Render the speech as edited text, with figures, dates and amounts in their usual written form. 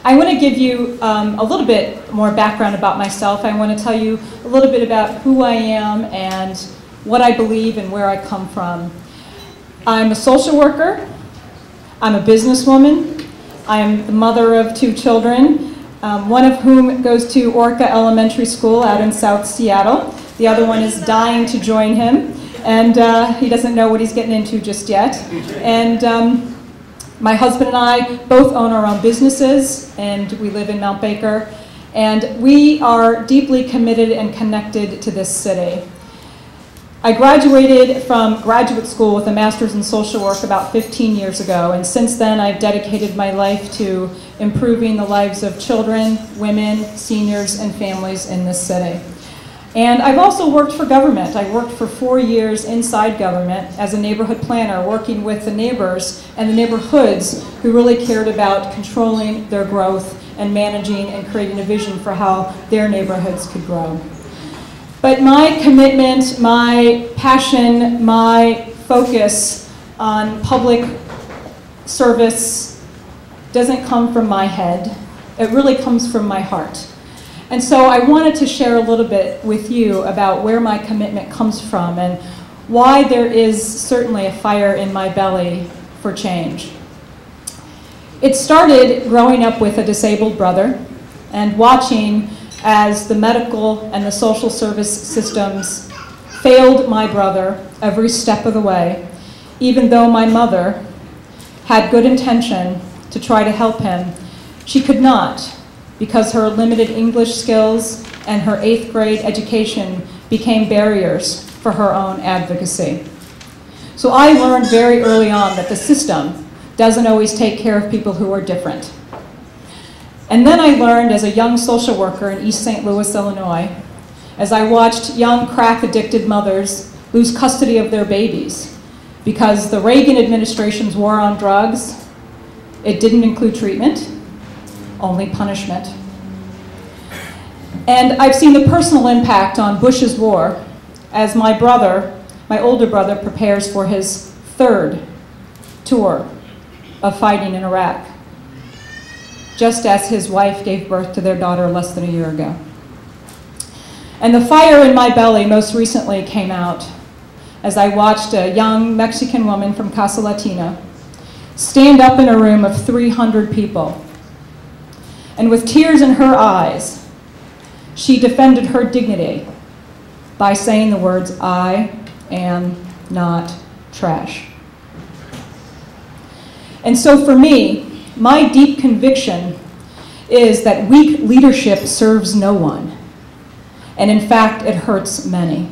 I want to give you a little bit more background about myself. I want to tell you a little bit about who I am and what I believe and where I come from. I'm a social worker. I'm a businesswoman. I'm the mother of 2 children, one of whom goes to Orca Elementary School out in South Seattle. The other one is dying to join him, and he doesn't know what he's getting into just yet. And my husband and I both own our own businesses, and we live in Mount Baker, and we are deeply committed and connected to this city. I graduated from graduate school with a master's in social work about 15 years ago, and since then I've dedicated my life to improving the lives of children, women, seniors, and families in this city. And I've also worked for government. I worked for 4 years inside government as a neighborhood planner, working with the neighbors and the neighborhoods who really cared about controlling their growth and managing and creating a vision for how their neighborhoods could grow. But my commitment, my passion, my focus on public service doesn't come from my head. It really comes from my heart. And so I wanted to share a little bit with you about where my commitment comes from and why there is certainly a fire in my belly for change. It started growing up with a disabled brother and watching as the medical and the social service systems failed my brother every step of the way, even though my mother had good intention to try to help him. She could not, because her limited English skills and her 8th grade education became barriers for her own advocacy. So I learned very early on that the system doesn't always take care of people who are different. And then I learned as a young social worker in East St. Louis, Illinois, as I watched young crack-addicted mothers lose custody of their babies because the Reagan administration's war on drugs, it didn't include treatment, only punishment. And I've seen the personal impact on Bush's war as my brother, my older brother, prepares for his 3rd tour of fighting in Iraq, just as his wife gave birth to their daughter less than a year ago. And the fire in my belly most recently came out as I watched a young Mexican woman from Casa Latina stand up in a room of 300 people. And with tears in her eyes, she defended her dignity by saying the words, "I am not trash." And so for me, my deep conviction is that weak leadership serves no one. And in fact, it hurts many.